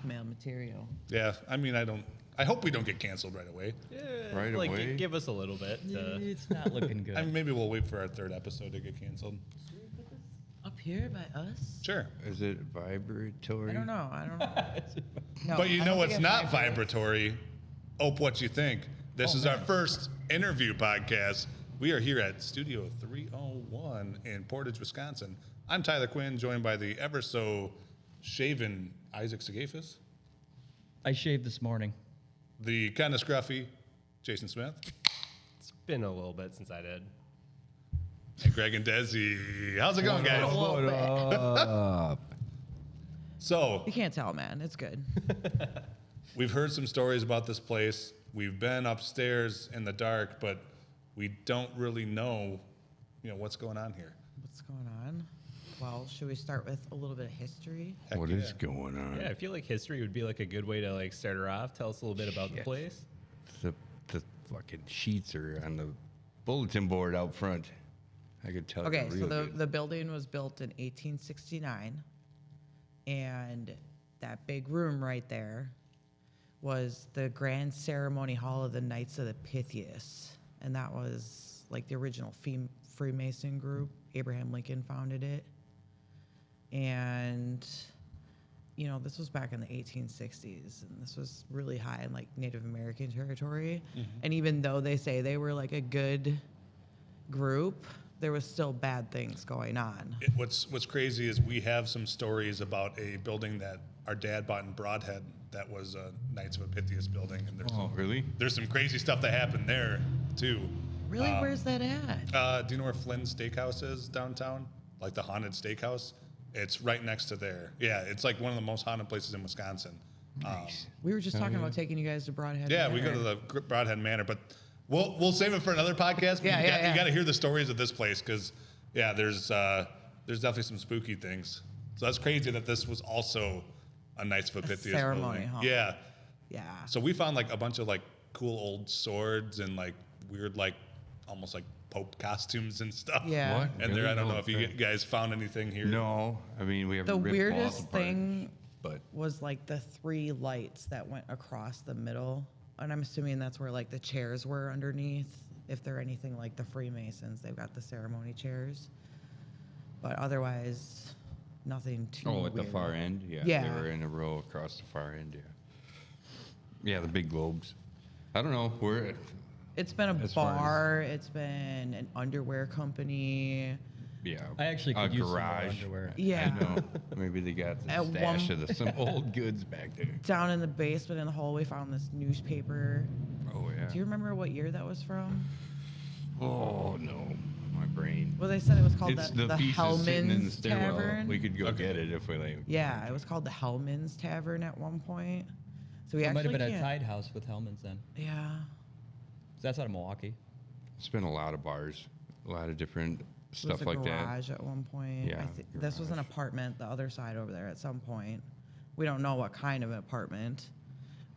blackmail material. Yeah, I mean, I hope we don't get canceled right away. Yeah, Right like, away? give us a little bit. It's not looking good. I mean, maybe we'll wait for our third episode to get canceled. Up here by us? Sure. Is it vibratory? I don't know. No, But you I know don't what's think it not vibrates. vibratory? What you think? This is our first interview podcast. We are here at Studio 301 in Portage, Wisconsin. I'm Tyler Quinn, joined by the ever so shaven Isaac Sagafis, I shaved this morning. the kind of scruffy Jason Smith, It's been a little bit since I did. and Greg and Desi. How's it going, guys? What up? So, You can't tell, man. It's good. we've heard some stories about this place. We've been upstairs in the dark, but we don't really know, what's going on here. What's going on? Well, should we start with a little bit of history? Heck What yeah. is going on? Yeah, I feel like history would be like a good way to like start her off. Tell us a little bit about the Shit. place. The fucking sheets are on the bulletin board out front. I could tell. Okay, you so real the, good. the building was built in 1869, and that big room right there was the grand ceremony hall of the Knights of the Pythias, and that was like the original Freemason group. Abraham Lincoln founded it, and this was back in the 1860s, and this was really high in like Native American territory. And even though they say they were like a good group, there was still bad things going on. What's crazy is we have some stories about a building that our dad bought in Broadhead that was a Knights of Pythias building, and Really? there's some crazy stuff that happened there too. Really, where's that at? Do you know where Flynn's Steakhouse is downtown? Like the haunted steakhouse? It's right next to there. Yeah, it's like one of the most haunted places in Wisconsin. Nice. We were just talking about taking you guys to Broadhead. Yeah, we go to the Broadhead Manor, but we'll save it for another podcast. But Yeah, you got to hear the stories of this place because there's definitely some spooky things. So that's crazy that this was also a Knights of Pythias ceremony building. hall. Yeah. Yeah. So we found like a bunch of like cool old swords and like weird like almost like Pope costumes and stuff. Yeah. What? And there, Really? I don't know Oh, if you okay. guys found anything here. No, I mean we have The weirdest thing but was like the 3 lights that went across the middle. And I'm assuming that's where like the chairs were underneath. If they're anything like the Freemasons, they've got the ceremony chairs. But otherwise, nothing too at the weird. far end, yeah, Yeah. they were in a row across the far end, yeah, the big globes. I don't know where. It's been a As far as- bar. It's been an underwear company. Yeah, I actually a could use some more garage. underwear. Yeah. I know. Maybe they got the At stash one- of some old goods back there. Down in the basement in the hole, we found this newspaper. Oh yeah. Do you remember what year that was from? Oh no, my brain. Well, they said it was called It's the pieces sitting in the Hellman's stairwell. Tavern. We could go Okay. get it if we like. Yeah, it was called the Hellman's Tavern at one point. So we It might actually have been a can't. Tide House with Hellman's then. Yeah. That's out of Milwaukee. It's been a lot of bars, a lot of different It was stuff a like that. garage at one point. Yeah, This was an garage. apartment, the other side over there at some point. We don't know what kind of an apartment.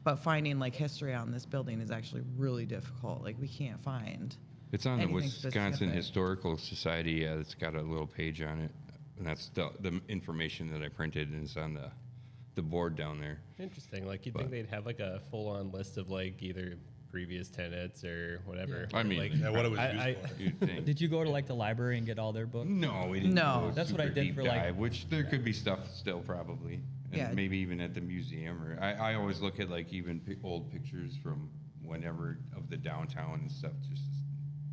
But finding like history on this building is actually really difficult. Like we can't find. It's on the anything Wisconsin specific. Historical Society. Yeah, it's got a little page on it, and that's the information that I printed, and it's on the board down there. Interesting. Like you'd But- think they'd have like a full-on list of like either previous tenants or whatever. I mean, like, Yeah, what it was I- used for. You'd think. Did you go to like the library and get all their books? No, we didn't. No. go That's what I super did deep for, like- dive, which there could be stuff still probably, and Yeah. maybe even at the museum. Or I always look at like even old pictures from whenever of the downtown and stuff. Just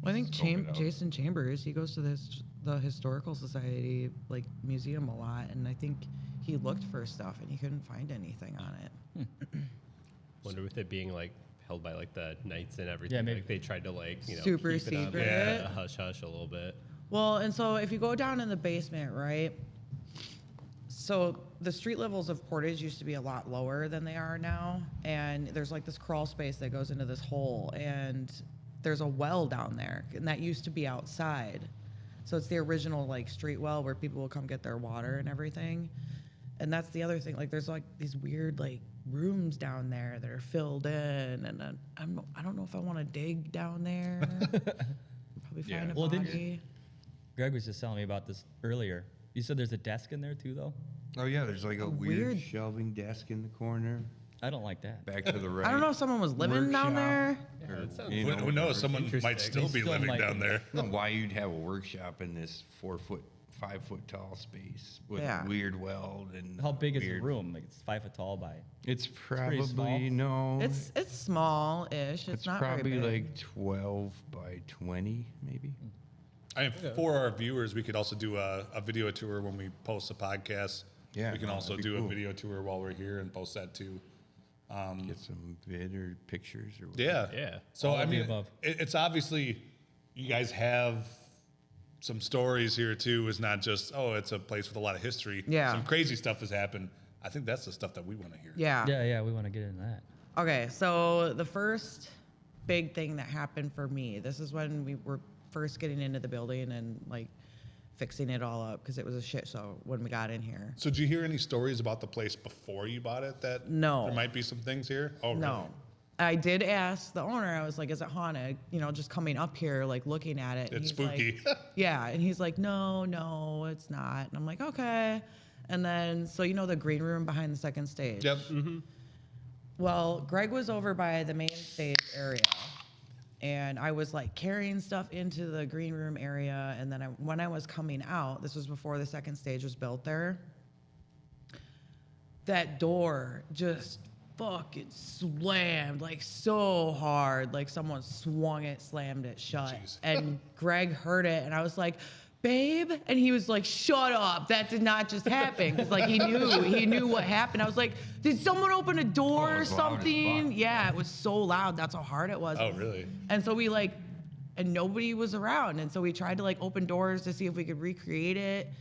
Well, I think scope it out. Jason Chambers, he goes to the Historical Society like museum a lot, and I think he looked for stuff and he couldn't find anything on it. wonder with it being like held by like the knights and everything. Yeah, maybe- like they tried to like Super keep it on, secret. yeah, hush hush a little bit. Well, and so if you go down in the basement, right? So the street levels of Portage used to be a lot lower than they are now, and there's like this crawl space that goes into this hole, and there's a well down there, and that used to be outside. So it's the original like street well where people will come get their water and everything. And that's the other thing. Like there's like these weird like rooms down there that are filled in, and I don't know if I want to dig down there. Probably Yeah. find a Well, didn't- body. Greg was just telling me about this earlier. You said there's a desk in there too, though? Oh yeah, there's like a weird- weird shelving desk in the corner. I don't like that. Back to the right. I don't know if someone was living down there. Yeah, that sounds you know, Who knows? Someone might Interesting. still be Still living might down be. there. I don't know why you'd have a workshop in this 5 foot tall space with Yeah. weird weld and How big is the weird- room? Like it's 5 foot tall by. It's pretty small. probably no. It's small-ish. It's not probably very big. like 12 by 20, maybe. I mean, for our viewers, we could also do a video tour when we post a podcast. Yeah, We can no, also that'd be do a cool. video tour while we're here and post that too. Get some vid or pictures or whatever. Yeah. Yeah. So All I of the mean, above. it's obviously you guys have some stories here too. It's not just it's a place with a lot of history. Yeah. Some crazy stuff has happened. I think that's the stuff that we want to hear. Yeah. Yeah, we want to get into that. Okay, so the first big thing that happened for me, this is when we were first getting into the building and like fixing it all up because it was a shit show when we got in here. So did you hear any stories about the place before you bought it that No. there might be some things here? Oh, No. really? I did ask the owner, I was like, is it haunted? You know, just coming up here, like looking at it. and It's he's like- spooky. yeah. And he's like, no, it's not. And I'm like, okay. And then, so you know the green room behind the second stage? Yep. Well, Greg was over by the main stage area, and I was like carrying stuff into the green room area. And then when I was coming out, this was before the second stage was built there, that door just fucking slammed like so hard, like someone swung it, slammed it shut. Jeez. And Greg heard it, and I was like, babe, and he was like, shut up, that did not just happen. 'Cause like he knew what happened. I was like, did someone open a door Oh, it or was loud as something? fuck. Yeah, it was so loud, that's how hard it was. Oh, really? And so we like, and nobody was around, and so we tried to like open doors to see if we could recreate it,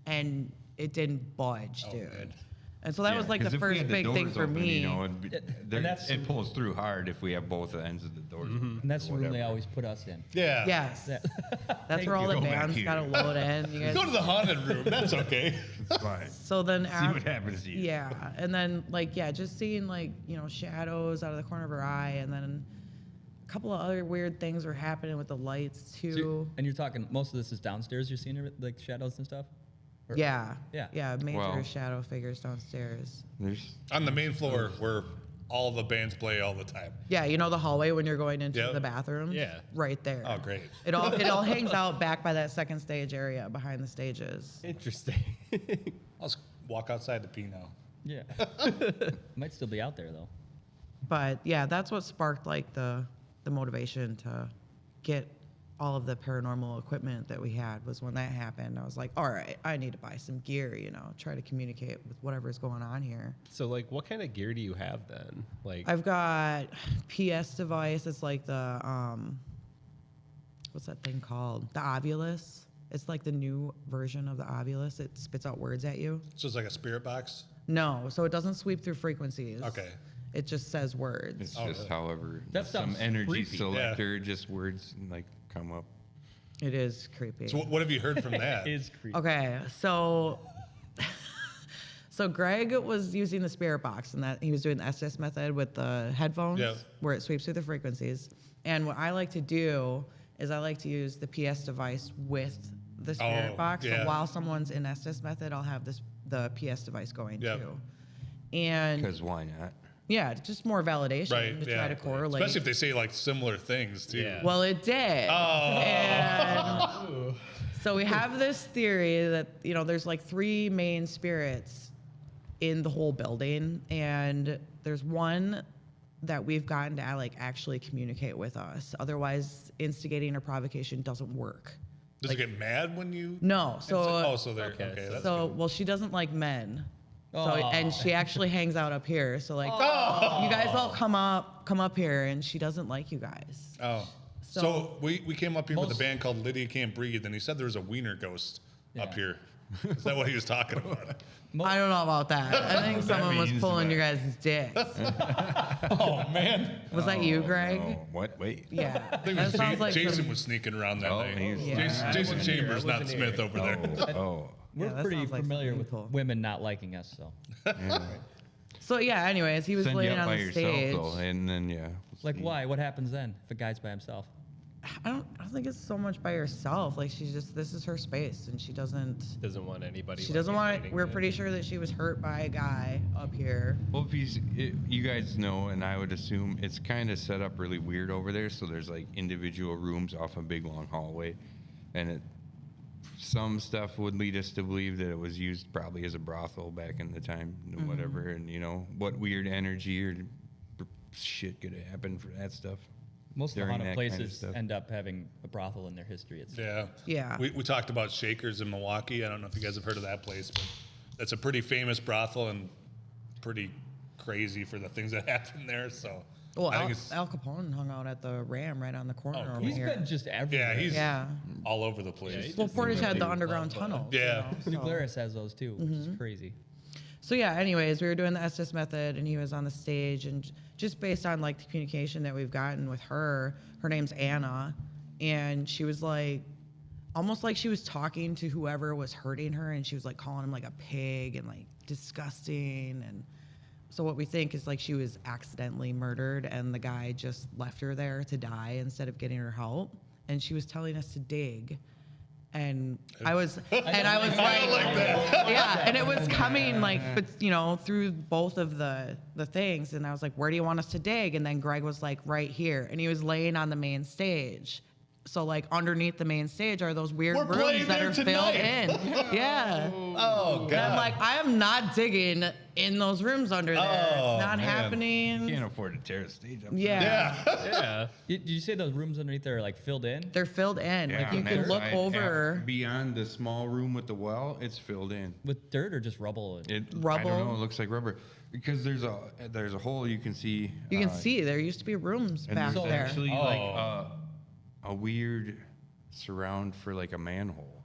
and it didn't budge, Oh, dude. man. And so that was like 'cause the if we first had the big thing doors for open, me. You know, that's- it pulls through hard if we have both ends of the doors. open And that's or the room they whatever. always put us in. Yeah. Yes. That- That's where all the Go back bands here. gotta load in. You guys, Go to the haunted room. That's okay. It's fine. so then See after, what happens to you. yeah, and then like just seeing like shadows out of the corner of her eye, and then a couple of other weird things were happening with the lights too. And you're talking, most of this is downstairs. You're seeing like shadows and stuff. Or- Yeah, Yeah. major Well- shadow figures downstairs. There's On the main floor where all the bands play all the time. Yeah, you know the hallway when you're going into Yep. the bathroom. Yeah. right there. Oh, great. It all hangs out back by that second stage area behind the stages. Interesting. I'll just walk outside to pee now. Yeah. Might still be out there though. But yeah, that's what sparked like the motivation to get all of the paranormal equipment that we had was when that happened. I was like, all right, I need to buy some gear, try to communicate with whatever's going on here. So, like, what kind of gear do you have then? Like, I've got PS device. It's like the what's that thing called? The Ovulus. It's like the new version of the Ovulus. It spits out words at you. So it's like a spirit box. No, so it doesn't sweep through frequencies. Okay. It just says words. It's Oh, just really? however That some sounds energy creepy. selector, just words like come up. It is creepy. So what have you heard from that? Is creepy. Okay, so Greg was using the spirit box, and that he was doing the SS method with the headphones, Yeah. where it sweeps through the frequencies. And what I like to do is I like to use the PS device with the spirit Oh, box. yeah. So while someone's in SS method, I'll have the PS device going Yeah. too. And Because why not? yeah, just more validation Right. to Yeah. try to correlate. Especially if they say like similar things too. Yeah. Well, it did. Oh. And so we have this theory that, there's like 3 main spirits in the whole building. And there's one that we've gotten to like actually communicate with us. Otherwise, instigating or provocation doesn't work. Does it get mad when you? No. So, So they're Okay, okay. That's so good. well, she doesn't like men. So, Aw. and she actually hangs out up here. So like, you guys all come up here, and she doesn't like you guys. Oh. So, So- we came up here with a Most- band called Lydia Can't Breathe, and he said there was a wiener ghost up Yeah. here. Is that what he was talking about? I don't know about that. I think someone was means pulling that- your guys' dicks. Oh man. Was that you, Greg? Oh, what? Wait. Yeah. I think it That was sounds like Jason some- was sneaking around that Oh, night. he was- Yeah. Jason wasn't here. Chambers, I not wasn't Smith here. over there. Oh. We're Yeah, that pretty sounds like familiar something with cool. women not liking us, so. Yeah. So yeah. Anyways, he was Send you laying up on by the yourself stage. though, and then yeah. Like, why? What happens then if a guy's by himself? I don't think it's so much by herself. Like she's just, this is her space, and she doesn't want anybody. She like, doesn't want it. invading We're it. pretty sure that she was hurt by a guy up here. Well, you guys know, and I would assume it's kind of set up really weird over there. So there's like individual rooms off a big long hallway, and some stuff would lead us to believe that it was used probably as a brothel back in the time, whatever. And what weird energy or shit could have happened for that stuff. Most of the during haunted that kind of places stuff. end up having a brothel in their history. It's Yeah. We talked about Shakers in Milwaukee. I don't know if you guys have heard of that place, but that's a pretty famous brothel and pretty crazy for the things that happen there. So Well, I think it's Al Capone hung out at the Ram right on the corner Oh, over cool. he's here. been just everywhere. yeah, he's Yeah. all over the place. he Well, just Portage had the really underground love, tunnels. Yeah. New So. Glarus has those too, which is crazy. So yeah, anyways, we were doing the Estes method, and he was on the stage, and just based on like the communication that we've gotten with her name's Anna, and she was like, almost like she was talking to whoever was hurting her, and she was like calling him like a pig and like disgusting, and so what we think is like she was accidentally murdered, and the guy just left her there to die instead of getting her help, and she was telling us to dig. And I was like, yeah, and it was coming like, but through both of the things, and I was like, where do you want us to dig? And then Greg was like, right here, and he was laying on the main stage. So like underneath the main stage are those weird We're playing rooms that there are filled tonight. in. Yeah. Oh And I'm like, I am not digging in those rooms under there. Oh, It's not man. happening. You can't afford to tear the stage up. Yeah. Yeah. Did you say those rooms underneath there are like filled in? They're filled in. Yeah, like you on can that look side, over. beyond the small room with the well. It's filled in. With dirt or just rubble? I don't Rubble? know. It looks like rubber because there's a hole you can see. You can see there used to be rooms and back there's there. actually Oh. like a weird surround for like a manhole,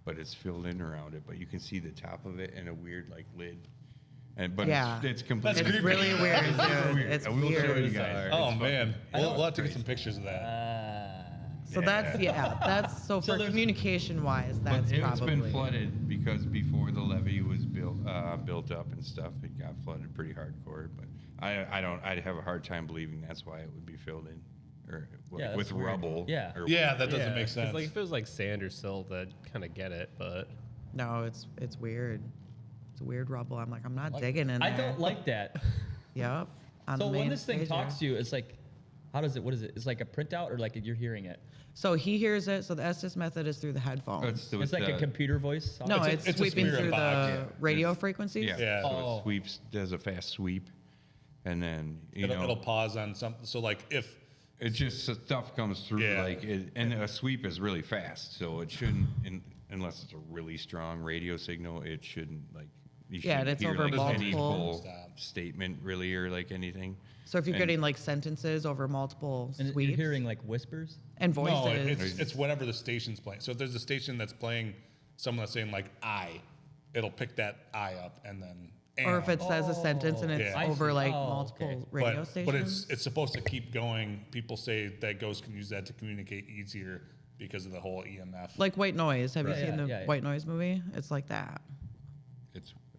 but it's filled in around it. But you can see the top of it and a weird like lid. But Yeah. it's completely. It's really weird, dude. It's I will show you weird. guys. Oh It's man, fucking- we'll have to get some pictures of that. So that's so for there's- communication wise, that's But it's probably been flooded because before the levee was built up and stuff, it got flooded pretty hardcore. But I'd have a hard time believing that's why it would be filled in, or Yeah, with that's weird. rubble. Yeah. or Yeah, that doesn't Yeah, make 'cause, sense. Like if it was like sand or silt, I'd kind of get it, but No, it's weird. It's a weird rubble. I'm like, I'm not digging in I there. don't like that. Yep. On So the when main this thing stage, talks yeah. to you, it's like, how does it? What is it? It's like a printout or like you're hearing it? So he hears it. So the Estes method is through the headphones. It's like a computer voice. No, It's it's a sweeping spirit through box, the yeah. radio frequencies. Yeah. Yeah. So Oh. it sweeps, does a fast sweep, and then It'll pause on something. So like if it just stuff comes through Yeah. and a sweep is really fast, so it shouldn't, unless it's a really strong radio signal, it shouldn't like. You Yeah, and shouldn't it's hear, over like, any multiple- full statement really or like anything. So if you're And- getting like sentences over multiple And sweeps you're hearing like whispers. and voices. no, it's whatever the station's playing. So if there's a station that's playing someone that's saying like I, it'll pick that I up and then. or if it says a sentence and it's Yeah. I over see. like Oh, multiple okay. radio stations. But it's supposed to keep going. People say that ghosts can use that to communicate easier because of the whole EMF. like white noise. Have you Right. seen the Yeah, yeah. white noise movie? It's like that.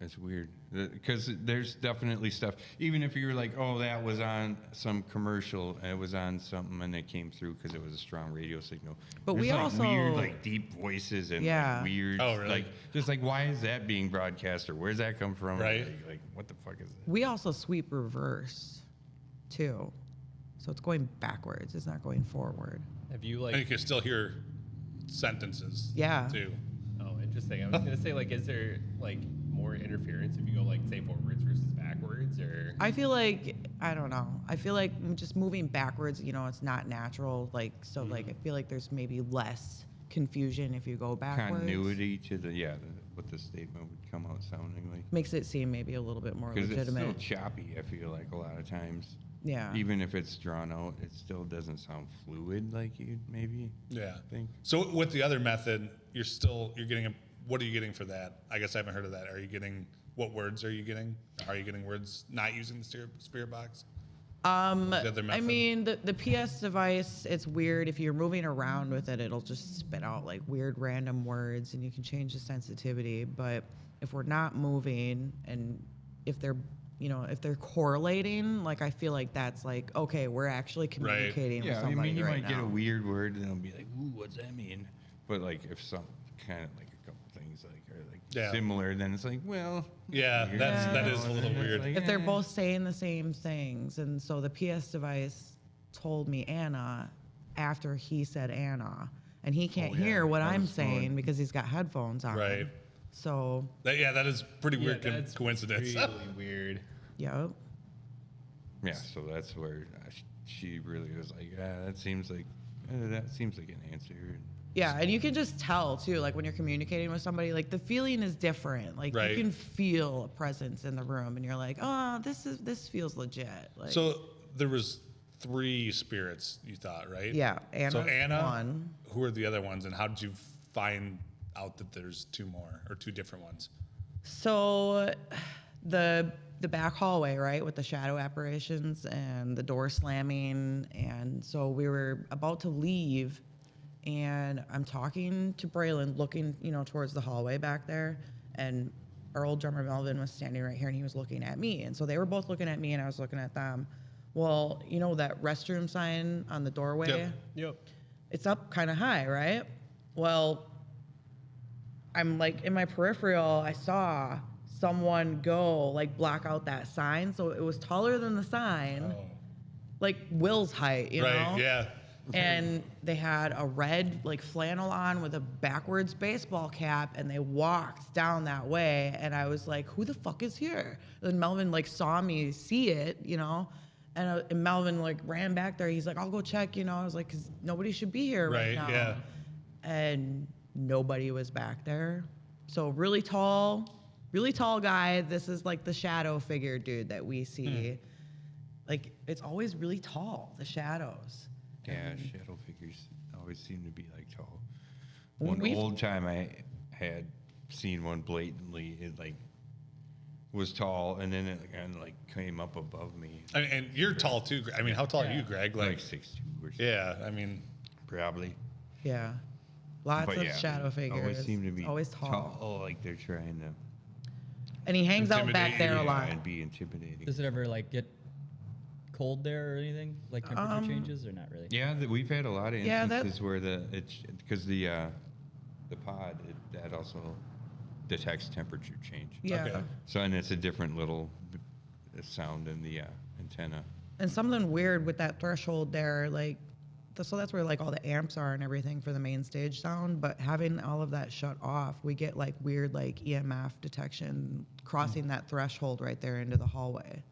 It's weird because there's definitely stuff. Even if you were like, oh, that was on some commercial and it was on something and it came through because it was a strong radio signal. But There's we like also- weird like deep voices and Yeah. like weird Oh, really? like just like why is that being broadcast or where's that come from? Right. Like what the fuck is that? We also sweep reverse too. So it's going backwards. It's not going forward. have you and you like? can still hear sentences. Yeah. Too. Oh, interesting. I was gonna say like, is there like more interference if you go like say forwards versus backwards, or? I feel like I don't know. I feel like just moving backwards, it's not natural. Like so, like I feel like there's maybe less confusion if you go backwards. Continuity to what the statement would come out sounding like. Makes it seem maybe a little bit more Because it's legitimate. still choppy, I feel like a lot of times. Yeah. Even if it's drawn out, it still doesn't sound fluid like you'd maybe Yeah. think. So with the other method, you're getting what are you getting for that? I guess I haven't heard of that. Are you getting what words are you getting? Are you getting words not using the spirit box? The other I method? mean, the PS device, it's weird. If you're moving around with it, it'll just spit out like weird random words and you can change the sensitivity. But if we're not moving and if they're, if they're correlating, like I feel like that's like, okay, we're actually communicating with Yeah, I somebody mean, you right might get a now. weird word and they'll be like, "Ooh, what's that mean?" But like, if some kind of like a couple things like are like Yeah. similar, then it's like, well, Yeah, weird, that you is a know, little and it's weird. like, If they're eh. both saying the same things, and so the PS device told me Anna after he said Anna, and he can't hear what I I'm was going- saying because he's got headphones on. Right. So, That is pretty Yeah, weird that's coincidence. really weird. yeah. Yeah, so that's where she really was like, "Yeah, that seems like an answer." Yeah, and you can just tell too, like when you're communicating with somebody, like the feeling is different. Like Right. you can feel a presence in the room, and you're like, oh, this feels legit. Like, So there was 3 spirits you thought, right? yeah, So Anna's Anna, one. who are the other ones, and how did you find out that there's 2 more or 2 different ones? So the back hallway, right, with the shadow apparitions and the door slamming, and so we were about to leave, and I'm talking to Braylon, looking, towards the hallway back there, and our old drummer Melvin was standing right here, and he was looking at me, and so they were both looking at me, and I was looking at them. Well, that restroom sign on the doorway, Yep. it's up kind of high, right? Well, I'm like in my peripheral, I saw someone go like block out that sign, so it was taller than the sign, like Will's height, you right, know? yeah. And they had a red like flannel on with a backwards baseball cap, and they walked down that way, and I was like, who the fuck is here? And Melvin like saw me see it, and Melvin like ran back there. He's like, I'll go check, I was like, because nobody should be here right Right, now. yeah. And nobody was back there. So really tall guy. This is like the shadow figure dude that we see. Like it's always really tall, the shadows. Yeah, shadow figures always seem to be like tall. When One we've- old time I had seen one blatantly, it like was tall, and then it kind of like came up above me, And you're tall too. I mean, how tall are you, Greg? like 6'2" or something. yeah. I mean, Probably. Yeah. Lots But of yeah, shadow they figures. always seem to be Always tall. Oh, like they're trying to And he hangs out back Intimidate there a you, lot. and be intimidating. Does it ever like get cold there or anything? Like temperature changes or not really? Yeah, we've had a lot of Yeah, that- instances where because the pod that also detects temperature change. Yeah. Okay. So and it's a different little sound in the antenna. And something weird with that threshold there, like, so that's where like all the amps are and everything for the main stage sound. But having all of that shut off, we get like weird like EMF detection crossing that threshold right there into the hallway,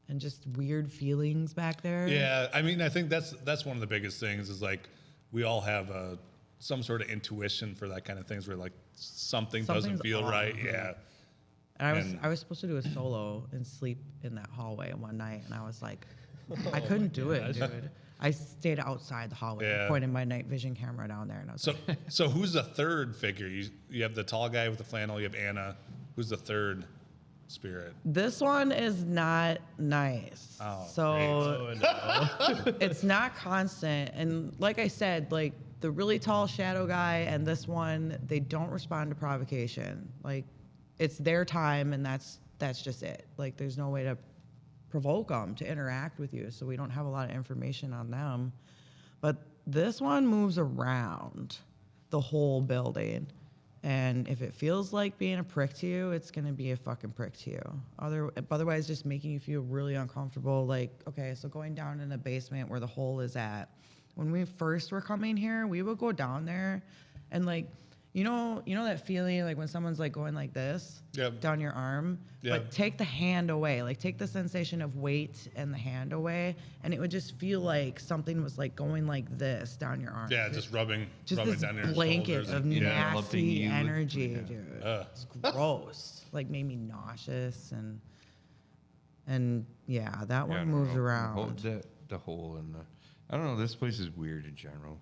and just weird feelings back there. yeah. I mean, I think that's one of the biggest things is like we all have some sort of intuition for that kind of things where like something doesn't Something's feel off. right. Yeah. And I was supposed to do a solo and sleep in that hallway one night, and I was like, I couldn't do it, dude. I stayed outside the hallway, Yeah. pointed my night vision camera down there, and I was like, So who's the third figure? You have the tall guy with the flannel. You have Anna. Who's the third spirit? this one is not nice. Oh, so Oh no. it's not constant. And like I said, like the really tall shadow guy and this one, they don't respond to provocation. Like it's their time, and that's just it. Like there's no way to provoke them to interact with you, so we don't have a lot of information on them. But this one moves around the whole building, and if it feels like being a prick to you, it's gonna be a fucking prick to you. Otherwise, just making you feel really uncomfortable. Like, okay, so going down in the basement where the hole is at. When we first were coming here, we would go down there, and like, you know that feeling like when someone's like going like this Yep. down your arm, Yep. but take the hand away, like take the sensation of weight and the hand away, and it would just feel like something was like going like this down your arm. Yeah, just rubbing Just this down your blanket shoulders of and- yeah. enveloping nasty you with- energy, yeah. dude. Ugh. It's gross. Like made me nauseous and yeah, that Yeah, I one don't moves know. around. The hole in the. I don't know. This place is weird in general.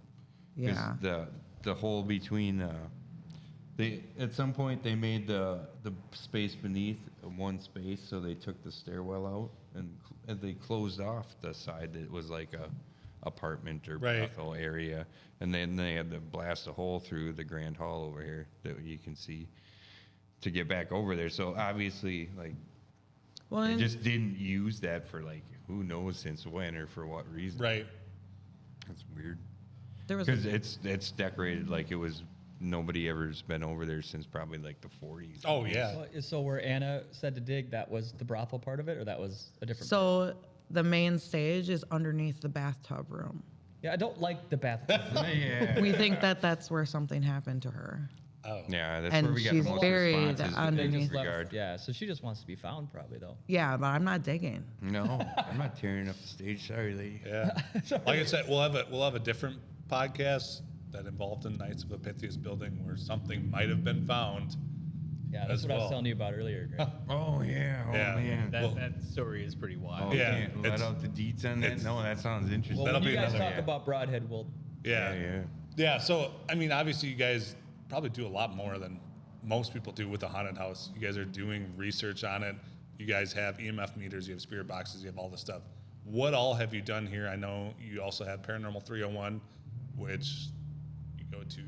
'Cause Yeah. The hole between. They at some point they made the space beneath one space, so they took the stairwell out and they closed off the side that was like a apartment or Right. brothel area, and then they had to blast a hole through the grand hall over here that you can see to get back over there. So obviously, like Well, They and- just didn't use that for like who knows since when or for what reason. Right. That's weird. there was Because it's decorated like it was nobody ever's been over there since probably like the 40s. Oh yeah. So where Anna said to dig, that was the brothel part of it, or that was a different? so the main stage is underneath the bathtub room. Yeah, I don't like the bathroom. Yeah. We think that that's where something happened to her. Oh. Yeah, that's And where we got she's the most buried responses in underneath- this Just left- regard. yeah, so she just wants to be found, probably though. Yeah, but I'm not digging. No, I'm not tearing up the stage. Sorry, lady. Yeah. Like I said, we'll have a different podcast that involved in Knights of the Pythias building where something might have been found. Yeah, that's As what I well. was telling you about earlier, Greg. Oh yeah. Oh Yeah. man. That, Well- that story is pretty Oh, wild. we Yeah, can't let it's- out the deets on that. it's- No, that sounds interesting. Well, That'll when you be guys another- talk about Broadhead, well, Yeah. yeah. Yeah, so I mean, obviously, you guys probably do a lot more than most people do with a haunted house. You guys are doing research on it. You guys have EMF meters, you have spirit boxes, you have all this stuff. What all have you done here? I know you also have Paranormal 301, which you go to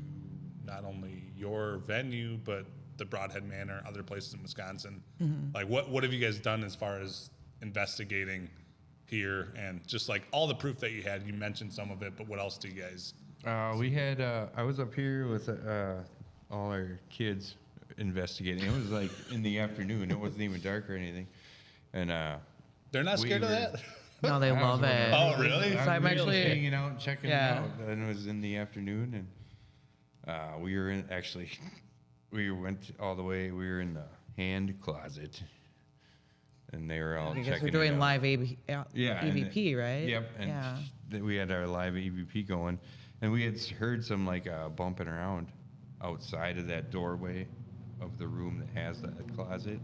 not only your venue, but the Broadhead Manor, other places in Wisconsin. Like, what have you guys done as far as investigating here and just like all the proof that you had? You mentioned some of it, but what else do you guys? We had. I was up here with all our kids investigating. It was like in the afternoon. It wasn't even dark or anything. And They're not We scared of were- that? No, they I was love wondering- it. Oh, really? So I'm we were just actually- hanging out and checking Yeah. it out. And it was in the afternoon, and we were in actually. We went all the way. We were in the hand closet, and they were all I checking. guess we're it doing out. live Yeah, and EVP, right? Yep. And yeah. we had our live EVP going, and we had heard some like bumping around outside of that doorway of the room that has that closet.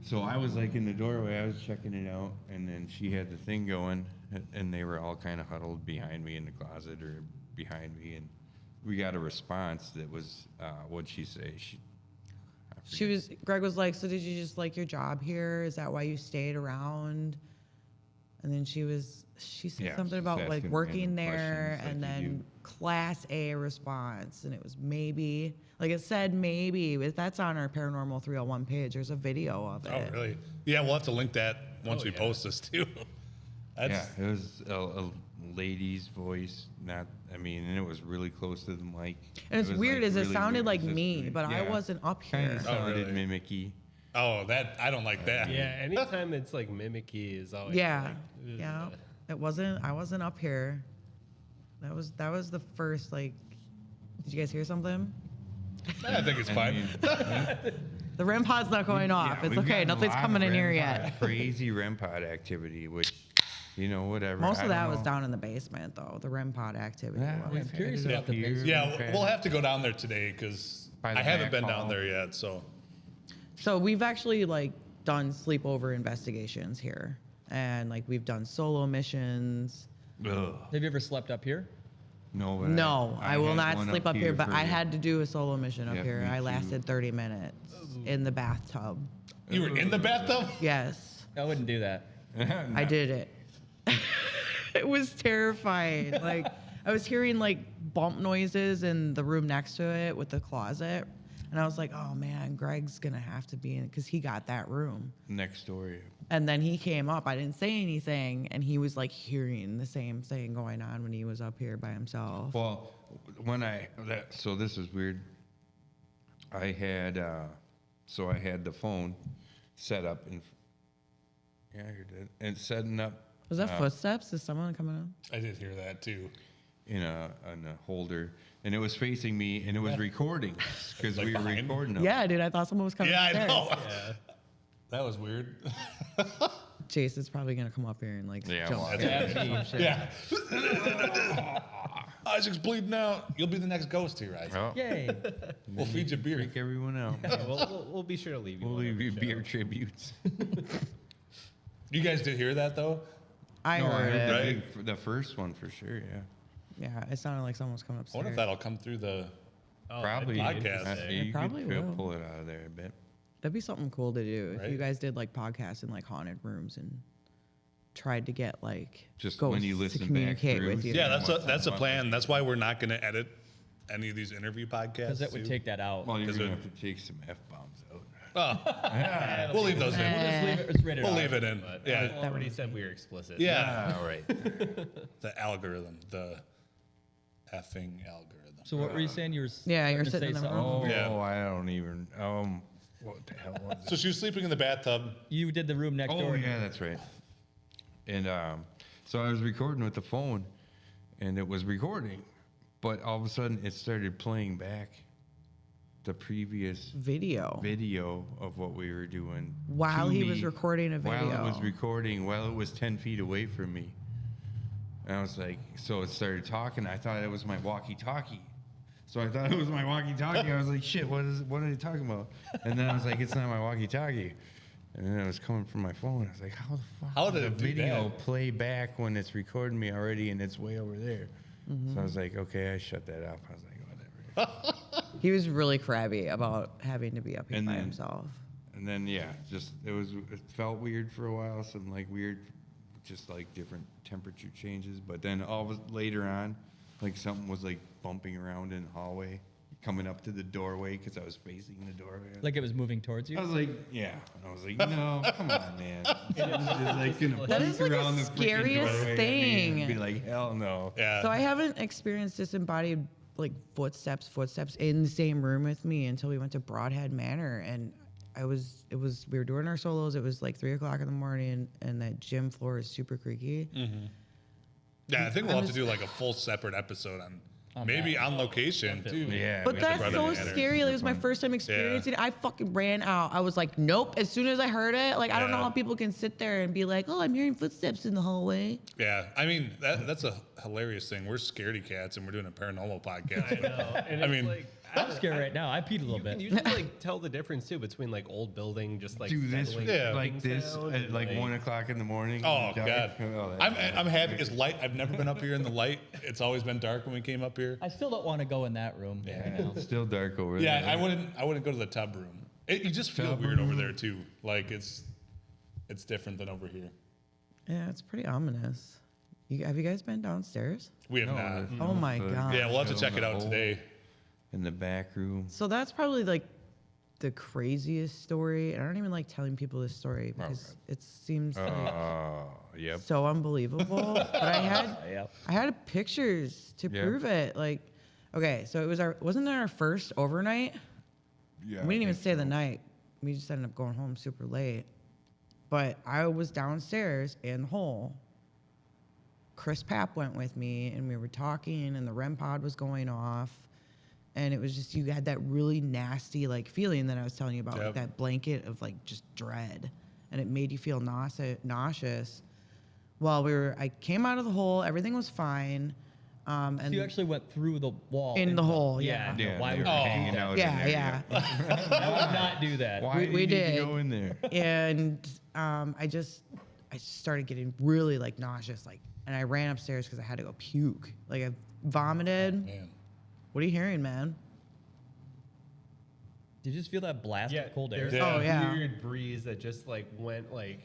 So I was like in the doorway, I was checking it out, and then she had the thing going, and they were all kind of huddled behind me in the closet or behind me, and we got a response that was, what'd she say? Greg was like, so did you just like your job here? Is that why you stayed around? And then she said Yeah, something just about like asking working random there, questions and like you then do. class A response, and it was maybe, like it said maybe, but that's on our Paranormal 301 page. There's a video of it. Oh, really? Yeah, we'll have to link that once Oh, we yeah. post this too. That's, Yeah, it was a lady's voice, not, I mean, and it was really close to the mic. And it's was, weird, like, is it really sounded weird. like It's just me, weird. but I Yeah. wasn't up Kind here. of sounded really? mimicky. oh, that I don't like that. Yeah, anytime it's like mimicky is always Yeah, like, ugh. yeah. It wasn't. I wasn't up here. That was the first like. Did you guys hear something? I think it's fine. The REM pod's not going off. Yeah, It's we've okay. gotten a Nothing's lot coming of in here REM yet. pod- Crazy REM pod activity, which, whatever. Most I of that don't was know. down in the basement, though. The REM pod activity. Yeah, was. we've I'm curious had it about up the here, basement. Yeah, we've had we'll it- have to go down there today because By the I haven't back been down hall. there yet. So So we've actually like done sleepover investigations here, and like we've done solo missions. Ugh. have you ever slept up here? No, but No, I will had not one sleep up here. But for- I had to do a solo mission up Yeah, here. me I too. lasted 30 minutes in the bathtub. you were in the bathtub. Yes, I wouldn't do that. I did it. It was terrifying. Like I was hearing like bump noises in the room next to it with the closet, and I was like, "Oh man, Greg's gonna have to be in because he got that room." Next door. And then he came up. I didn't say anything, and he was like hearing the same thing going on when he was up here by himself. Well, so this is weird. I had the phone set up yeah, you're dead. And setting up Was that footsteps? Is someone coming up? I did hear that too. in a holder, and it was facing me, and it was recording because Like we were behind? recording. Yeah, dude. I thought someone was coming Yeah, I upstairs. know. Yeah. That was weird. Jason's probably gonna come up here and like Yeah, jump well, upstairs or Yeah, some shit. Yeah. Isaac's bleeding out. You'll be the next ghost here, Isaac. Oh, Yay. We'll feed you beer. freak everyone out. Yeah, we'll be sure to leave you. We'll one leave every you show. beer tributes. You guys did hear that though? I No, I heard heard it. Right. the first one for sure. Yeah, Yeah, it sounded like someone was coming I upstairs. wonder if that'll come through the. Oh, probably. that'd be Podcast. interesting. You probably could will. pull it out of there a bit. That'd be something cool to do if Right? you guys did like podcasts in like haunted rooms and tried to get like Just ghosts when you to listen back communicate through. with you. Yeah, What's that's a up? plan. That's why we're not going to edit any of these interview podcasts. Because that would too. take that out. Well, you're 'Cause gonna it- have to take some f bombs out. Oh, we'll leave those in. We'll just leave it. It's rated We'll R. leave it in. But Yeah. I already said we were explicit. Yeah. All right. The algorithm, the effing algorithm. So what were you saying? You were Yeah, you're starting to sitting say in the something? room. Yeah. Oh, I don't even. What the hell was it? So she was sleeping in the bathtub. You did the room next Oh door. yeah, that's right. And so I was recording with the phone, and it was recording, but all of a sudden it started playing back the previous Video. video of what we were doing While to he was me, recording a While it was video. recording, while it was 10 feet away from me. And I was like, so it started talking. I thought it was my walkie-talkie. So I thought it was my walkie-talkie. I was like, shit, what are they talking about? And then I was like, it's not my walkie-talkie. And then it was coming from my phone. I was like, how the fuck How does did a it do video that? play back when it's recording me already and it's way over there? So I was like, okay, I shut that up. I was like, whatever. He was really crabby about having to be up here And by then- himself. And then yeah, just it felt weird for a while, some like weird, just like different temperature changes. But then later on, like something was like bumping around in the hallway, coming up to the doorway because I was facing the doorway. Like it was moving towards you? I was like, yeah. And I was like, no, come on, man. Just like gonna That is bump like around the the freaking scariest doorway at me thing. and be like, hell no. Yeah. So I haven't experienced disembodied like footsteps in the same room with me until we went to Broadhead Manor, and we were doing our solos. It was like 3:00 in the morning, and that gym floor is super creaky. Yeah, I think we'll I'm have to just- do like a full separate episode on On maybe that. on location too. Yeah. But we that's should so probably add it. scary. Like, it was my Fun. first time experiencing it. I fucking ran out. I was like, nope. As soon as I heard it, like, I don't know Yeah. how people can sit there and be like, oh, I'm hearing footsteps in the hallway. Yeah, I mean that's a hilarious thing. We're scaredy cats and we're doing a paranormal podcast. I know. And I it's mean, like, I'm scared right now. I peed a little you bit. can usually like tell the difference too between like old building, just like Do this settling Yeah. like clicking this sound at and, like 1:00 in the morning. Oh in the god, dark. Oh, that's I'm happy. It's light. I've never been up here in the light. It's always been dark when we came up here. I still don't want to go in that room. Yeah, right now. it's still dark over Yeah, there. I wouldn't go to the tub room. You just feel Tub weird over room. there too. Like it's different than over here. Yeah, it's pretty ominous. Have you guys been downstairs? We have No, not. it's Oh my the- God. Yeah, we'll have to check in it the out hole, today. In the back room. So that's probably like the craziest story. And I don't even like telling people this story because it seems like Yep. so unbelievable. But Yep. I had pictures to Yeah. prove it. Like, okay, so wasn't it our first overnight? Yeah. We didn't even stay the night. We just ended up going home super late. But I was downstairs in the hole. Chris Papp went with me, and we were talking, and the REM pod was going off. And it was just, you had that really nasty, like, feeling that I was telling you about, like Yep. that blanket of, like, just dread. And it made you feel nauseous. Well, I came out of the hole, everything was fine. So you actually went through the wall. In the into- hole, Yeah. yeah. no, why they would were you hanging do that? out in yeah, there, yeah. I would not do that. Why We do you need to did. go in there? And I just started getting really like nauseous, like, and I ran upstairs because I had to go puke. Like I vomited. Man. What are you hearing, man? Did you just feel that blast Yeah, of cold air? there's Yeah. Oh, a yeah. weird breeze that just like went like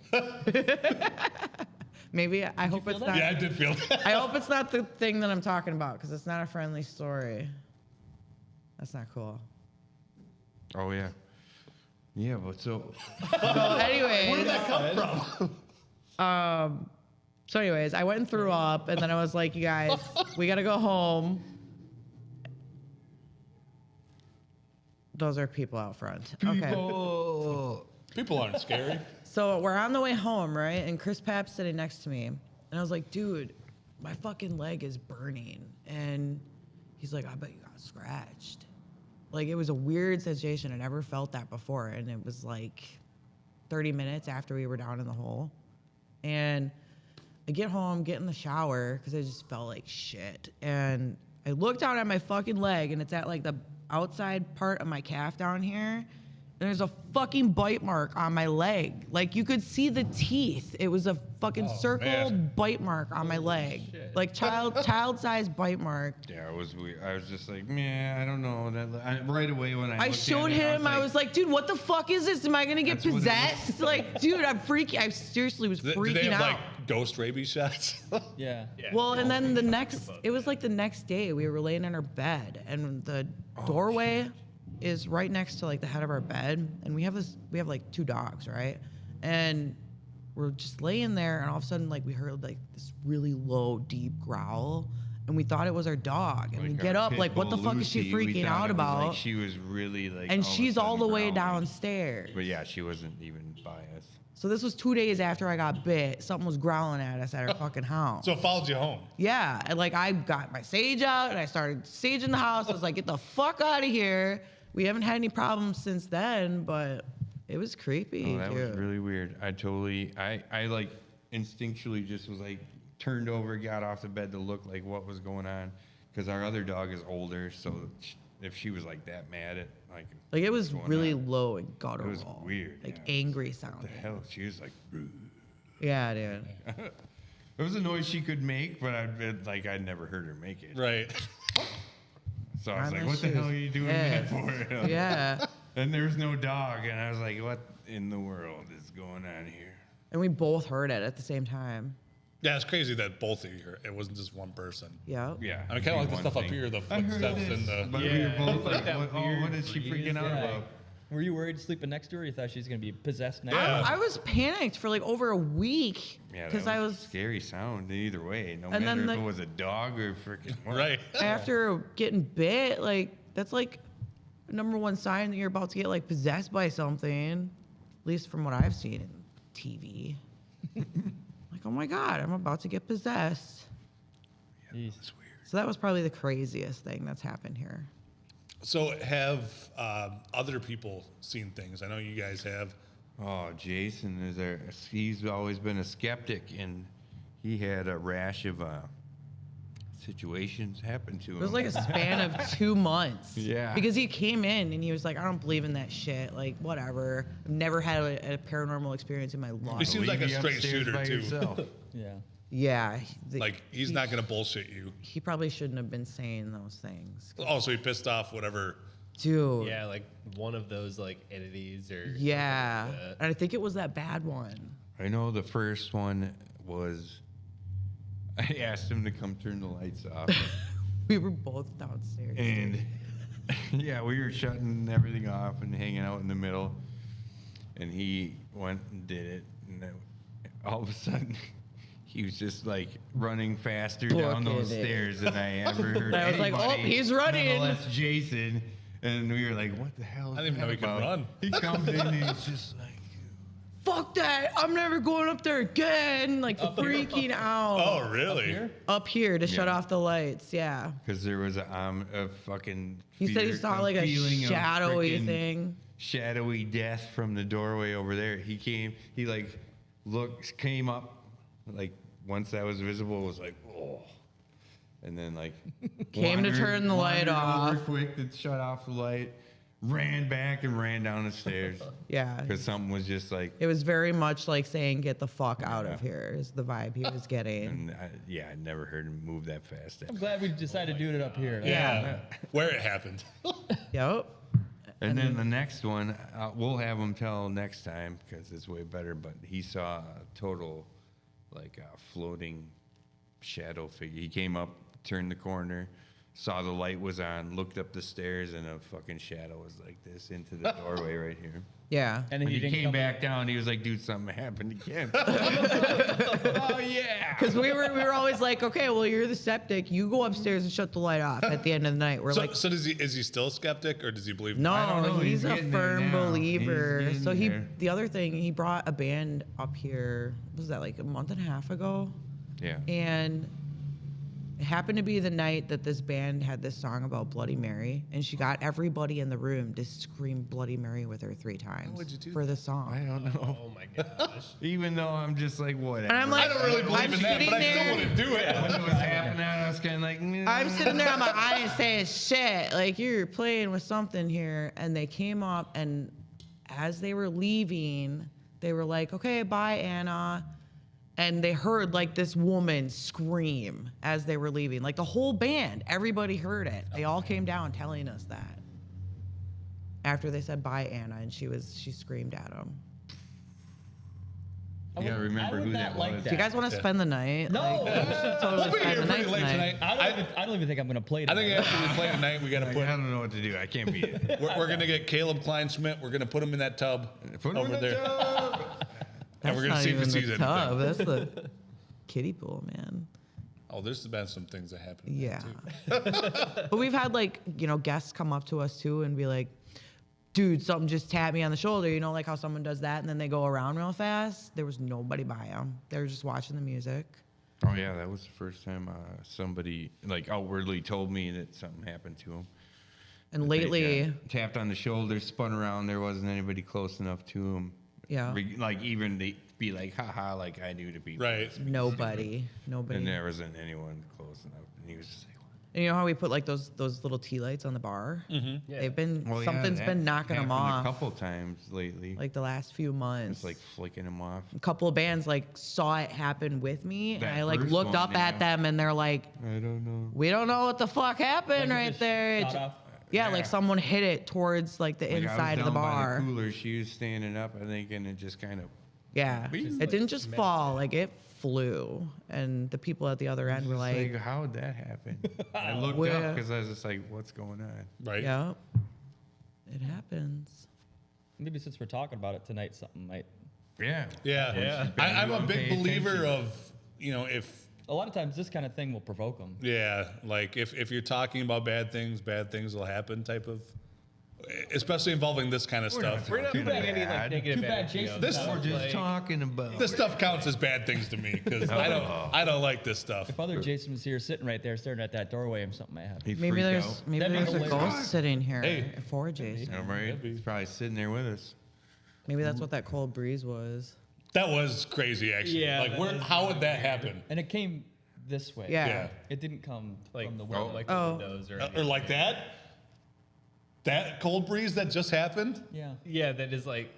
Maybe I hope feel it's that? not. Yeah, I did feel that. I hope it's not the thing that I'm talking about because it's not a friendly story. That's not cool. Oh yeah. Yeah, but so So, anyways, Where did that come from? so anyways, I went and threw up, and then I was like, "You guys, we gotta go home." Those are people out front. Okay. People aren't scary. So we're on the way home, right? And Chris Papp's sitting next to me. And I was like, dude, my fucking leg is burning. And he's like, I bet you got scratched. Like, it was a weird sensation. I never felt that before. And it was like 30 minutes after we were down in the hole. And I get home, get in the shower, because I just felt like shit. And I look down at my fucking leg, and it's at like the outside part of my calf down here. And there's a fucking bite mark on my leg. Like, you could see the teeth. It was a fucking circle man. bite mark on my leg. shit. Like child-sized bite mark. yeah, it was weird. I was just like, man, I don't know. Right away when I looked at showed it, him. I was like, dude, what the fuck is this? Am I gonna get That's what it possessed? Like, dude, I'm freaking. I seriously was Do freaking they have out. like ghost rabies shots? Yeah. yeah. Well, and then the Talked next, about it was that. like the next day, we were laying in our bed, and the doorway is right next to like the head of our bed, and we have like 2 dogs, right? And we're just laying there, and all of a sudden, like we heard like this really low, deep growl, and we thought it was our dog. And we get our up, pit like, what the bull fuck is she Lucy, we freaking thought out it was, about? Like, she was really like, And all of a she's all the sudden way growling. downstairs. But yeah, she wasn't even by us. So this was 2 days after I got bit. Something was growling at us at our fucking house. So it followed you home. Yeah, and like I got my sage out and I started saging the house. I was like, get the fuck out of here. We haven't had any problems since then, but it was creepy. Oh, that dude. was really weird. I like instinctually just was like turned over, got off the bed to look like what was going on, because our other dog is older, so if she was like that mad at Like it was what's going really on. low and guttural. It was weird, Like yeah. angry What sounding. the hell? She was like, Yeah, dude. it was a noise she could make, but I'd never heard her make it. Right. So I was On like, the what the hell shoes. are you doing Yeah. that for? Yeah. And there was no dog, and I was like, what in the world is going on here? And we both heard it at the same time. Yeah, it's crazy that both of you heard. It wasn't just one person. Yep. Yeah. I mean, kind of like the one stuff up thing. here, the I heard footsteps this, and the. but we were Yeah, both like like, that what, weird what is she breeze, freaking out yeah. about? Were you worried sleeping next to her? You thought she was gonna be possessed next? Yeah. I was panicked for like over a week Yeah, because that I was was a scary sound either way. No And matter then if the- it was a dog or freaking what. Right. after getting bit. Like that's like number one sign that you're about to get like possessed by something. At least from what I've seen in TV. Like, oh my god, I'm about to get possessed. Jeez. It's weird. So that was probably the craziest thing that's happened here. So have other people seen things? I know you guys have. Oh, Jason is there. He's always been a skeptic, and he had a rash of situations happen to him. It was like a span of 2 months. Yeah. Because he came in and he was like, I don't believe in that shit. Like, whatever. I've never had a paranormal experience in my He life. seems like a Leave you straight upstairs shooter, by too. yourself. Yeah. Yeah. Like, he's not going to bullshit you. He probably shouldn't have been saying those things. Oh, so he pissed off whatever. Dude. Yeah, like one of those like entities or. Yeah. something like that. And I think it was that bad one. I know the first one was. I asked him to come turn the lights off, We were both downstairs. and yeah, we were shutting everything off and hanging out in the middle, and he went and did it, and then all of a sudden. He was just like running faster down those Booking it. stairs than I ever heard. I was like, oh, anybody, he's running. Nonetheless, Jason, and we were like, "What the hell?" Is I didn't even know that he could about? run. He comes in and he's just like, Fuck that. I'm never going up there again. Like freaking out. Oh, really? Here? Up here to shut Yeah. off the lights. Yeah. because there was a fucking. He said he fear- saw like a feeling of shadowy frickin' thing. shadowy death from the doorway over there. He came up, like once that was visible, was like, oh, and then like Came to turn the light wandered off. over quick to shut off the light, ran back and ran down the stairs Yeah. because something was just like, It was very much like saying, get the fuck out of Yeah. here, is the vibe he was getting. and I never heard him move that fast. I'm glad we decided to do it up here. Yeah. Where it happened. Yep. And then the next one, we'll have him tell next time because it's way better. But he saw a total, like, floating shadow figure. He came up, turned the corner, saw the light was on, looked up the stairs, and a fucking shadow was like this into the doorway right here. Yeah. And then When he didn't came come back down, he was like, "Dude, something happened again." Oh yeah. Because we were always like, okay, well, you're the septic. You go upstairs and shut the light off at the end of the night. We're So, like, so is he still a skeptic or does he believe? no, I don't know, he's he's a getting there firm now. believer. He's So getting there. the other thing, he brought a band up here, was that like a month and a half ago? Yeah. And it happened to be the night that this band had this song about Bloody Mary, and she got everybody in the room to scream Bloody Mary with her 3 times would you do for the I song. don't know. Oh my gosh. Even though I'm just like, whatever. And I'm like, I don't really believe I'm in that, sitting but I there, still wouldn't do it. when it was happening, I was kind of like, I'm sitting there on my eye and saying, shit, like you're playing with something here. And they came up, and as they were leaving, they were like, okay, bye, Anna. And they heard like this woman scream as they were leaving. Like the whole band, everybody heard it. They all came down telling us that. After they said bye, Anna, and she screamed at them. You gotta remember who that was. Do you guys want to spend the night? No. Like, we should totally We'll be spend here the night pretty late tonight. I don't even think I'm gonna play I tonight. think after we play tonight, we got to Like, put. I don't know what to do. I can't be it. We're going to get Caleb Kleinschmidt. We're going to put him in that tub Put him over in the there. tub. And we're gonna not see if he even sees the anything. tub. That's the kiddie pool, man. Oh, there's been some things that happened. in Yeah. there, too. But we've had like, guests come up to us too and be like, dude, something just tapped me on the shoulder. You know, like how someone does that and then they go around real fast. There was nobody by them. They were just watching the music. Oh yeah, that was the first time somebody like outwardly told me that something happened to him. And They lately, got tapped on the shoulder, spun around. There wasn't anybody close enough to him. yeah, Like even they be like, haha, like I knew to be Right. nobody. And there wasn't anyone close enough. And he was just like, And you know how we put like those little tea lights on the bar? Mm-hmm. Yeah. They've been well, yeah, something's that been knocking them happened off a couple times lately. like the last few months. It's like flicking them off. a couple of bands like saw it happen with me, and That I like first looked one, up at yeah. them, and they're like, I don't know. "We don't know what the fuck happened Like, it right just there." shot off. Yeah, Yeah. like someone hit it towards like the Like, inside I of was the down by bar. the cooler. She was standing up, I think, and it just kind of. Yeah, Just, it didn't just fall; like it flew, and the people at the other end were like, how would that happen? I looked Where- up because I was just like, what's going on? Right. "Yep, it happens." Maybe since we're talking about it tonight, something might. Yeah. Yeah. Yeah. I'm a Pay big believer attention. of, if, A lot of times, this kind of thing will provoke them. yeah, like if you're talking about bad things will happen type of, especially involving this kind of stuff. We're not Too putting any like bad. negative Too bad energy Jason's on This- stuff, We're just like- talking about. This stuff counts as bad things to me because I don't like this stuff. If other Jason was here sitting right there staring at that doorway, and something might happen. He Maybe freaked there's out. maybe That'd be there's a hilarious. ghost sitting here Hey. for Jason. Yeah, right? He's probably sitting there with us. Maybe that's what that cold breeze was. That was crazy, actually. Yeah, Like, that is how would that happen? And it came this way. Yeah. Yeah. It didn't come like from the from window. like the Oh. windows or Or anything. like that? That cold breeze that just happened? Yeah. Yeah, that is like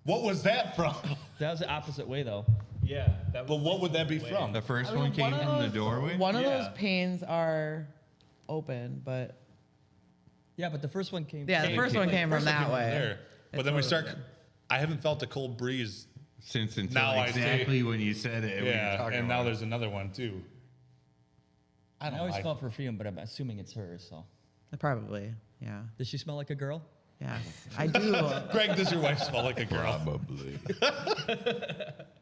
What was that from? That was the opposite way, though. yeah. That But was what like would that be way- from? The first I mean, one came of from the those- doorway. One of Yeah. those panes are open, but Yeah, but the first one came. yeah, the Came- first one came from First it that came way. there. But It's then we totally start. different. I haven't felt a cold breeze. Since until Now I see. exactly when you said it. we were Yeah, talking and now about it. there's another one too. I I don't always like. smell perfume, but I'm assuming it's hers. So, Probably, yeah. does she smell like a girl? Yes, I do. Greg, does your wife smell like a girl? Probably.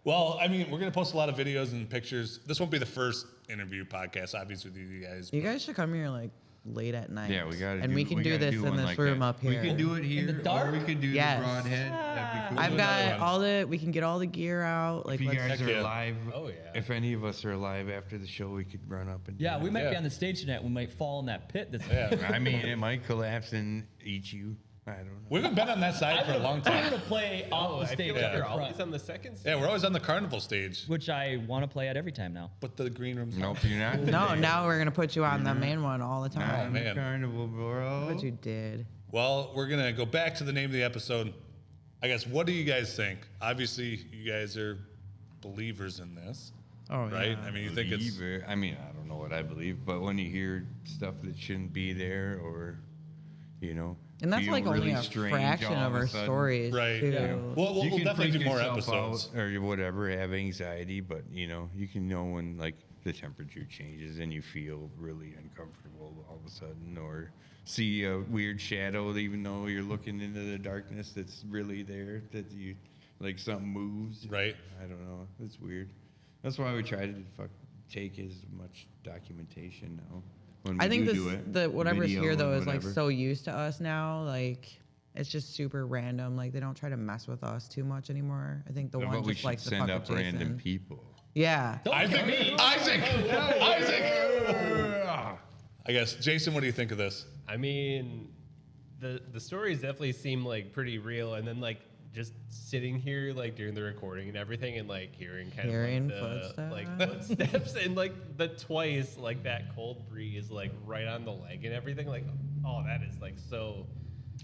Well, I mean, we're gonna post a lot of videos and pictures. This won't be the first interview podcast, obviously, with you guys. You guys should come here like late at night. Yeah, we got to. And we can do this in one this like room that. up here. We can do it here, the dark? or we could do Yes. the broadhead. That'd be cool. I've do got another one. all the. We can get all the gear out. Like, If you let's, guys Heck are yeah. live, Oh, yeah. if any of us are alive after the show, we could run up and. do Yeah, we it. might be Yeah. on the stage tonight. We might fall in that pit. That's Yeah. I mean, it might collapse and eat you. I don't know. We haven't been on that side for a long I'm time. gonna play Oh, off the I stage feel like up you're in always front, on the second. Yeah, we're always on the carnival stage, which I want to play at every time now. but the green room's Nope, you're not. no, today. now we're gonna put you on the main one all the Not time. on the man. carnival, bro. But you did. Well, we're gonna go back to the name of the episode. I guess. What do you guys think? Obviously, you guys are believers in this, Oh right? yeah. I mean, you think it's Believer. I mean, I don't know what I believe, but when you hear stuff that shouldn't be there, or And that's feel like only really a strange fraction all of a our sudden. stories. right. Too. Yeah. Well, we'll you can definitely freak do more yourself episodes. out or whatever, have anxiety, but you can know when like the temperature changes and you feel really uncomfortable all of a sudden, or see a weird shadow even though you're looking into the darkness that's really there, that you like something moves. Right. I don't know. It's weird. That's why we try to take as much documentation now. When we I think do it, the whatever's video here and though is like whatever. so used to us now. Like it's just super random. Like they don't try to mess with us too much anymore. I think the But one we just should likes to send fuck up with random Jason. people. Yeah. Isaac. I guess, Jason, what do you think of this? I mean, the stories definitely seem like pretty real, and then like just sitting here like during the recording and everything, and like hearing Hearing of like the footsteps. like footsteps and like the twice like that cold breeze like right on the leg and everything. Like, oh, that is like so.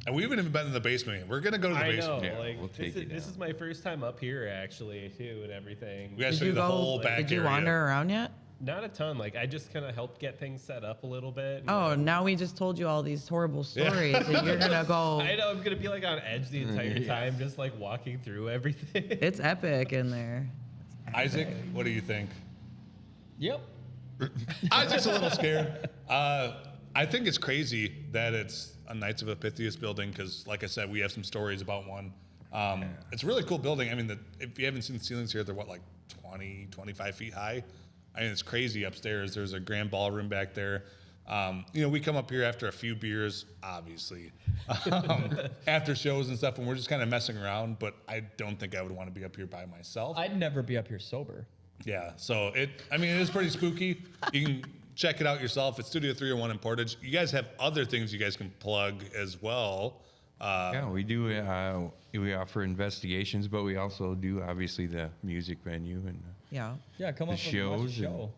And we haven't even been in the basement. We're gonna go to the I basement. know, Yeah, like we'll take this, you this down. is my first time up here actually too, and everything. We gotta Did show you you the go? whole back Did you area. wander around yet? Not a ton. Like I just kind of helped get things set up a little bit. and, Oh, now we just told you all these horrible stories, and you're gonna go. I know I'm gonna be like on edge the entire time, just like walking through everything. It's epic in there. Isaac, what do you think? Yep. Isaac's a little scared. I think it's crazy that it's a Knights of Pythias building because, like I said, we have some stories about one. It's a really cool building. I mean, if you haven't seen the ceilings here, they're what, like 20, 25 feet high? I mean, it's crazy upstairs. There's a grand ballroom back there. We come up here after a few beers, obviously, after shows and stuff, and we're just kind of messing around, but I don't think I would want to be up here by myself. I'd never be up here sober. Yeah, so it is pretty spooky. You can check it out yourself. It's Studio 301 in Portage. You guys have other things you guys can plug as well. Yeah, we do. We offer investigations, but we also do obviously the music venue and Yeah. Yeah, come The up and watch a shows and- show.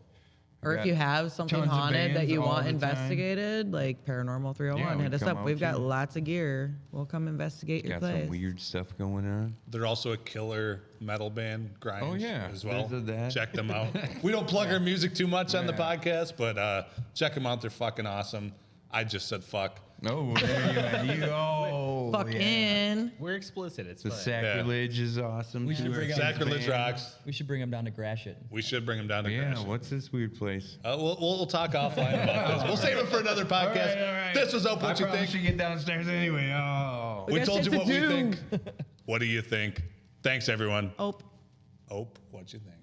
Or if got you have something tons of haunted that bands you all want the time. investigated, like Paranormal 301, Yeah, we hit us come up. out We've got too. lots of gear. We'll come investigate your got place. some weird stuff going on. They're also a killer metal band, Grimes, Oh, yeah, as well. there's that. Check them out. We don't plug our music too much on the podcast, but check them out. They're fucking awesome. I just said fuck. Oh, there you went. Fucking. We're explicit. It's The fine. sacrilege is awesome. We should too. bring out- Sacrilege rocks. We should bring them down to Gratiot. We should bring them down to Yeah, Gratiot. what's this weird place? We'll talk offline about this. We'll save it for another podcast. All right. This was What You Think. should get downstairs anyway. Oh. We got told you shit what to we do. think. What do you think? Thanks, everyone. Oh. What you think?